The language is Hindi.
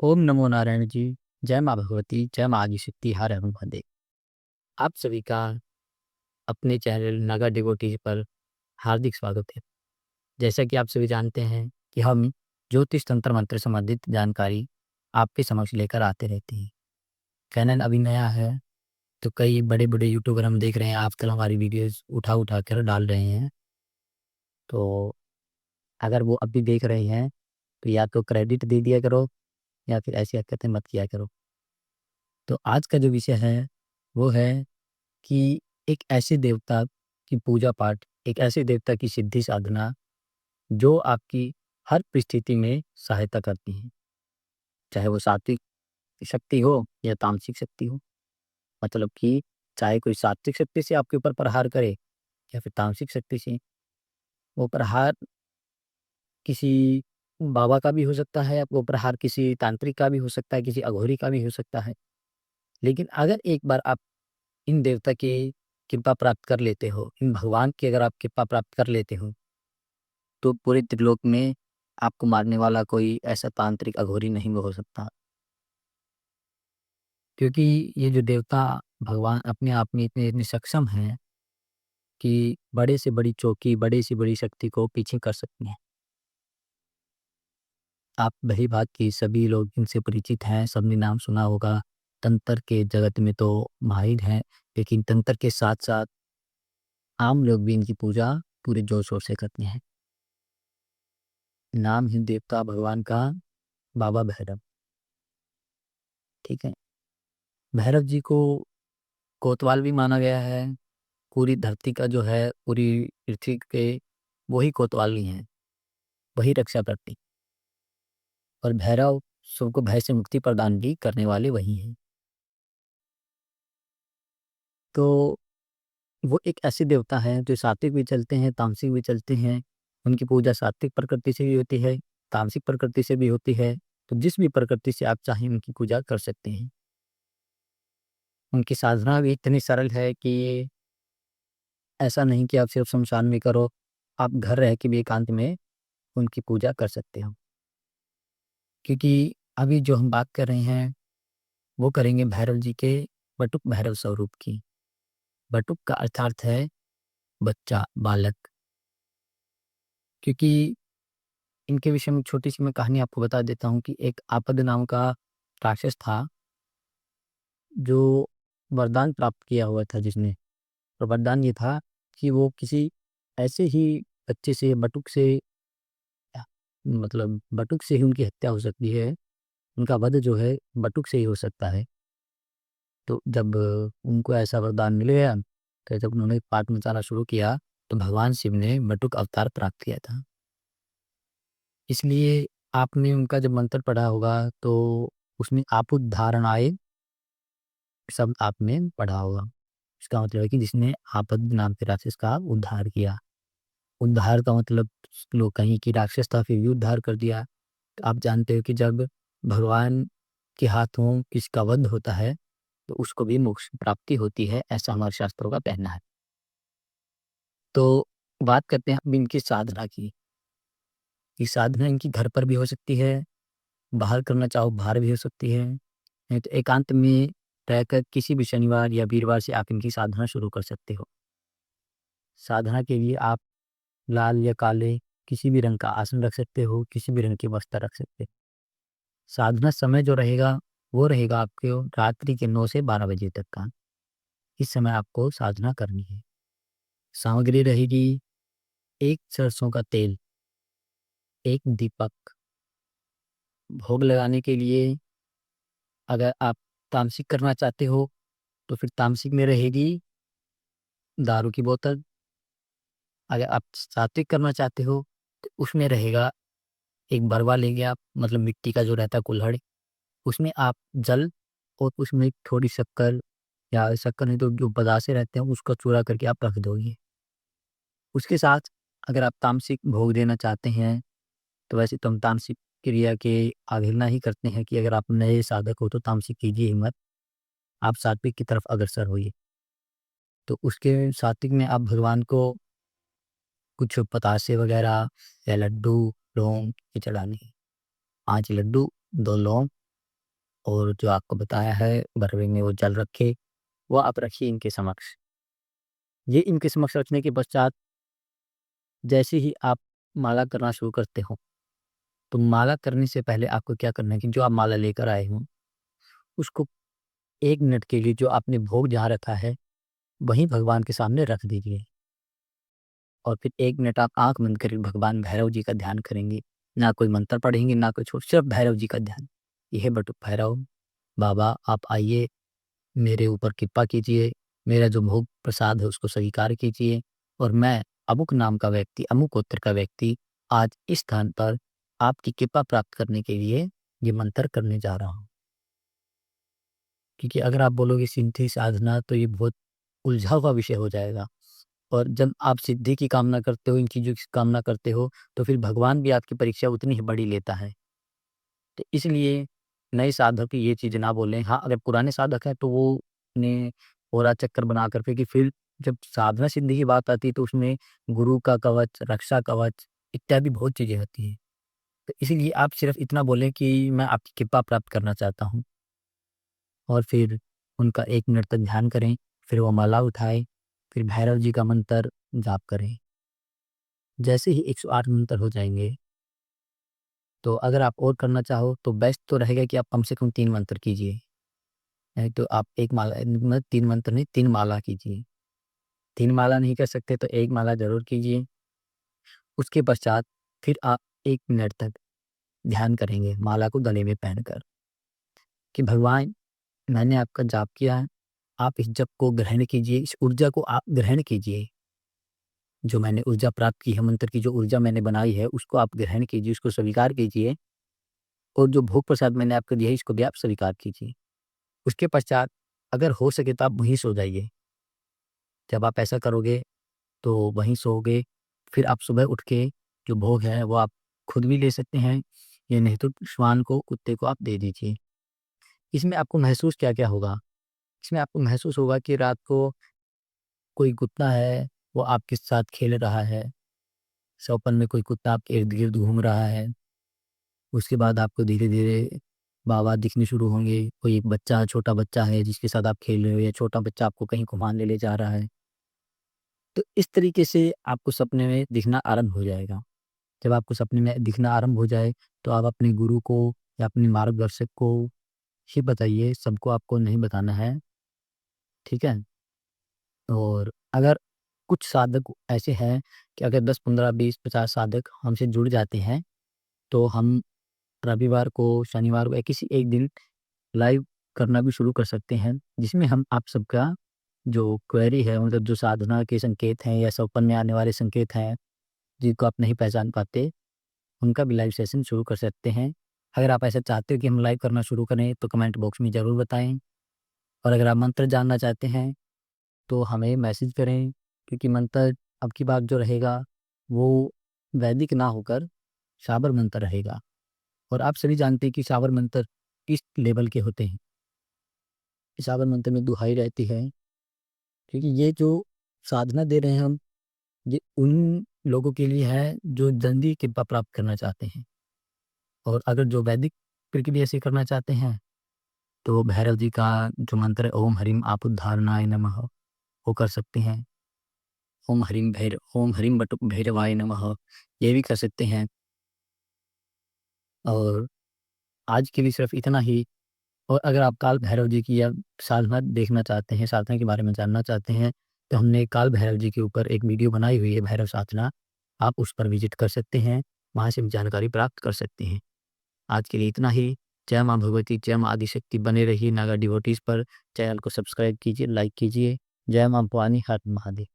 ओम नमो नारायण जी। जय माँ भगवती, जय माँ आदिशक्ति, हर हर महादेव। आप सभी का अपने चैनल नागा डिवोटीज पर हार्दिक स्वागत है। जैसा कि आप सभी जानते हैं कि हम ज्योतिष तंत्र मंत्र संबंधित जानकारी आपके समक्ष लेकर आते रहते हैं। चैनल अभी नया है तो कई बड़े बड़े यूट्यूबर हम देख रहे हैं आजकल हमारी वीडियोस उठा उठा कर डाल रहे हैं। तो अगर वो अभी देख रहे हैं तो या तो क्रेडिट दे दिया करो या फिर ऐसी हरकतें मत किया करो। तो आज का जो विषय है वो है कि एक ऐसे देवता की पूजा पाठ, एक ऐसे देवता की सिद्धि साधना जो आपकी हर परिस्थिति में सहायता करती है। चाहे वो सात्विक शक्ति हो या तामसिक शक्ति हो। मतलब कि चाहे कोई सात्विक शक्ति से आपके ऊपर प्रहार करे या फिर तामसिक शक्ति से, वो प्रहार किसी बाबा का भी हो सकता है, वो प्रहार किसी तांत्रिक का भी हो सकता है, किसी अघोरी का भी हो सकता है। लेकिन अगर एक बार आप इन देवता की कृपा प्राप्त कर लेते हो, इन भगवान की अगर आप कृपा प्राप्त कर लेते हो, तो पूरे त्रिलोक में आपको मारने वाला कोई ऐसा तांत्रिक अघोरी नहीं हो सकता। क्योंकि ये जो देवता भगवान अपने आप में इतने इतने सक्षम हैं कि बड़े से बड़ी चौकी, बड़े से बड़ी शक्ति को पीछे कर सकते हैं। आप भली बात की सभी लोग इनसे परिचित हैं, सबने नाम सुना होगा। तंत्र के जगत में तो माहिर हैं, लेकिन तंत्र के साथ-साथ आम लोग भी इनकी पूजा पूरे जोर-शोर से करते हैं। नाम है देवता भगवान का बाबा भैरव, ठीक है? भैरव जी को कोतवाल भी माना गया है। पूरी धरती का जो है, पूरी पृथ्वी के वही कोतवाली हैं, वही रक्षा करती। और भैरव सबको भय से मुक्ति प्रदान भी करने वाले वही हैं। तो वो एक ऐसे देवता हैं जो सात्विक भी चलते हैं, तामसिक भी चलते हैं। उनकी पूजा सात्विक प्रकृति से भी होती है, तामसिक प्रकृति से भी होती है। तो जिस भी प्रकृति से आप चाहें उनकी पूजा कर सकते हैं। उनकी साधना भी इतनी सरल है कि ऐसा नहीं कि आप सिर्फ शमशान में करो, आप घर रह के भी एकांत में उनकी पूजा कर सकते हो। क्योंकि अभी जो हम बात कर रहे हैं, वो करेंगे भैरव जी के बटुक भैरव स्वरूप की। बटुक का अर्थात है बच्चा, बालक। क्योंकि इनके विषय में छोटी-सी मैं कहानी आपको बता देता हूँ कि एक आपद नाम का राक्षस था, जो वरदान प्राप्त किया हुआ था जिसने। और वरदान ये था कि वो किसी ऐसे ही बच्चे से, बटुक से मतलब बटुक से ही उनकी हत्या हो सकती है। उनका वध जो है बटुक से ही हो सकता है। तो जब उनको ऐसा वरदान मिल गया, तो जब उन्होंने पाठ मचाना शुरू किया, तो भगवान शिव ने बटुक अवतार प्राप्त किया था। इसलिए आपने उनका जब मंत्र पढ़ा होगा, तो उसमें आपद्धारणाय शब्द आपने पढ़ा होगा। इसका मतलब है कि जिसने आपद नाम के राक्षस का उद्धार किया। उद्धार का मतलब लोग कहीं कि राक्षस था फिर भी उद्धार कर दिया। तो आप जानते हो कि जब भगवान के हाथों किसका वध होता है, तो उसको भी मोक्ष प्राप्ति होती है, ऐसा हमारे शास्त्रों का कहना है। तो बात करते हैं अब इनकी साधना की। ये साधना इनकी घर पर भी हो सकती है, बाहर करना चाहो बाहर भी हो सकती है। नहीं तो एकांत में रहकर किसी भी शनिवार या वीरवार से आप इनकी साधना शुरू कर सकते हो। साधना के लिए आप लाल या काले किसी भी रंग का आसन रख सकते हो, किसी भी रंग की वस्त्र रख सकते हो। साधना समय जो रहेगा, वो रहेगा आपके रात्रि के 9 से 12 बजे तक का। इस समय आपको साधना करनी है। सामग्री रहेगी 1 सरसों का तेल, 1 दीपक। भोग लगाने के लिए अगर आप तामसिक करना चाहते हो, तो फिर तामसिक में रहेगी दारू की बोतल। अगर आप सात्विक करना चाहते हो, तो उसमें रहेगा एक बरवा लेंगे आप, मतलब मिट्टी का जो रहता है कुल्हड़, उसमें आप जल और उसमें थोड़ी शक्कर या शक्कर नहीं तो जो बतासे रहते हैं उसका चूरा करके आप रख दोगे। उसके साथ अगर आप तामसिक भोग देना चाहते हैं, तो वैसे तो हम तामसिक क्रिया के अवहेलना ही करते हैं कि अगर आप नए साधक हो तो तामसिक कीजिए ही मत, आप सात्विक की तरफ अग्रसर होइए। तो उसके सात्विक में आप भगवान को कुछ बतासे वगैरह या लड्डू, लौंग ये चढ़ाने हैं। 5 लड्डू, 2 लौंग और जो आपको बताया है बरवे में वो जल रखे, वो आप रखिए इनके समक्ष। ये इनके समक्ष रखने के पश्चात जैसे ही आप माला करना शुरू करते हो, तो माला करने से पहले आपको क्या करना है कि जो आप माला लेकर आए हो, उसको 1 मिनट के लिए जो आपने भोग जहाँ रखा है, वहीं भगवान के सामने रख दीजिए। और फिर 1 मिनट आप आँख बंद करके भगवान भैरव जी का ध्यान करेंगे। ना कोई मंत्र पढ़ेंगे, ना कुछ और, सिर्फ़ भैरव जी का ध्यान। ये है बटुक भैरव, बाबा आप आइए, मेरे ऊपर कृपा कीजिए, मेरा जो भोग प्रसाद है उसको स्वीकार कीजिए और मैं अमुक नाम का व्यक्ति, अमुक गोत्र का व्यक्ति आज इस स्थान पर आपकी कृपा प्राप्त करने के लिए ये मंत्र करने जा रहा हूँ। क्योंकि अगर आप बोलोगे सिद्धि साधना तो ये बहुत उलझा हुआ विषय हो जाएगा। और जब आप सिद्धि की कामना करते हो, इन चीज़ों की कामना करते हो, तो फिर भगवान भी आपकी परीक्षा उतनी ही बड़ी लेता है। तो इसलिए नए साधक ये चीज़ ना बोलें। हाँ, अगर पुराने साधक हैं तो वो ने औरा चक्कर बना कर के कि फिर जब साधना सिद्धि की बात आती है तो उसमें गुरु का कवच, रक्षा कवच इत्यादि बहुत चीज़ें होती हैं। तो इसीलिए आप सिर्फ़ इतना बोलें कि मैं आपकी कृपा प्राप्त करना चाहता हूँ और फिर उनका 1 मिनट तक ध्यान करें, फिर वो माला उठाएँ, फिर भैरव जी का मंत्र जाप करें। जैसे ही 108 मंत्र हो जाएँगे, तो अगर आप और करना चाहो तो बेस्ट तो रहेगा कि आप कम से कम 3 मंत्र कीजिए। नहीं तो आप 1 माला मतलब 3 मंत्र नहीं 3 माला कीजिए। 3 माला नहीं कर सकते तो 1 माला ज़रूर कीजिए। उसके पश्चात फिर आप 1 मिनट तक ध्यान करेंगे माला को गले में पहनकर कि भगवान मैंने आपका जाप किया है, आप इस जप को ग्रहण कीजिए, इस ऊर्जा को आप ग्रहण कीजिए। जो मैंने ऊर्जा प्राप्त की है, मंत्र की जो ऊर्जा मैंने बनाई है, उसको आप ग्रहण कीजिए, उसको स्वीकार कीजिए और जो भोग प्रसाद मैंने आपको दिया है, इसको भी आप स्वीकार कीजिए। उसके पश्चात अगर हो सके तो आप वहीं सो जाइए। जब आप ऐसा करोगे तो वहीं सोओगे, फिर आप सुबह उठ के जो भोग है वो आप खुद भी ले सकते हैं, या नहीं तो श्वान को, कुत्ते को आप दे दीजिए। इसमें आपको महसूस क्या-क्या होगा? इसमें आपको महसूस होगा कि रात को कोई कुत्ता है, वो आपके साथ खेल रहा है, सपन में कोई कुत्ता आपके इर्द-गिर्द घूम रहा है। उसके बाद आपको धीरे-धीरे बाबा दिखने शुरू होंगे, कोई एक बच्चा, छोटा बच्चा है जिसके साथ आप खेल रहे हो या छोटा बच्चा आपको कहीं घुमाने ले जा रहा है। तो इस तरीके से आपको सपने में दिखना आरंभ हो जाएगा। जब आपको सपने में दिखना आरंभ हो जाए, तो आप अपने गुरु को या अपने मार्गदर्शक को ही बताइए, सबको आपको नहीं बताना है, ठीक है? और अगर कुछ साधक ऐसे हैं कि अगर 10, 15, 20, 50 साधक हमसे जुड़ जाते हैं, तो हम रविवार को, शनिवार को या किसी एक दिन लाइव करना भी शुरू कर सकते हैं, जिसमें हम आप सबका जो क्वेरी है मतलब जो साधना के संकेत हैं या सपन में आने वाले संकेत हैं, जिनको आप नहीं पहचान पाते, उनका भी लाइव सेशन शुरू कर सकते हैं। अगर आप ऐसा चाहते हो कि हम लाइव करना शुरू करें, तो कमेंट बॉक्स में ज़रूर बताएँ और अगर आप मंत्र जानना चाहते हैं, तो हमें मैसेज करें क्योंकि मंत्र अब की बार जो रहेगा, वो वैदिक ना होकर शाबर मंत्र रहेगा और आप सभी जानते हैं कि शाबर मंत्र किस लेवल के होते हैं। शाबर मंत्र में दुहाई रहती है क्योंकि ये जो साधना दे रहे हैं हम, ये उन लोगों के लिए है जो जल्दी कृपा प्राप्त करना चाहते हैं और अगर जो वैदिक प्रक्रिया से करना चाहते हैं, तो भैरव जी का जो मंत्र है ओम ह्रीम आपद्धारणाय नमः वो कर सकते हैं। ओम ह्रीम बटुक भैरवाय नमः ये भी कर सकते हैं और आज के लिए सिर्फ़ इतना ही। और अगर आप काल भैरव जी की या साधना देखना चाहते हैं, साधना के बारे में जानना चाहते हैं, तो हमने काल भैरव जी के ऊपर एक वीडियो बनाई हुई है भैरव साधना, आप उस पर विज़िट कर सकते हैं, वहाँ से भी जानकारी प्राप्त कर सकते हैं। आज के लिए इतना ही। जय माँ भगवती, जय माँ आदिशक्ति। बने रहिए नागा डिवोटीज़ पर। चैनल को सब्सक्राइब कीजिए, लाइक कीजिए। जय माँ भवानी, हर महादेव।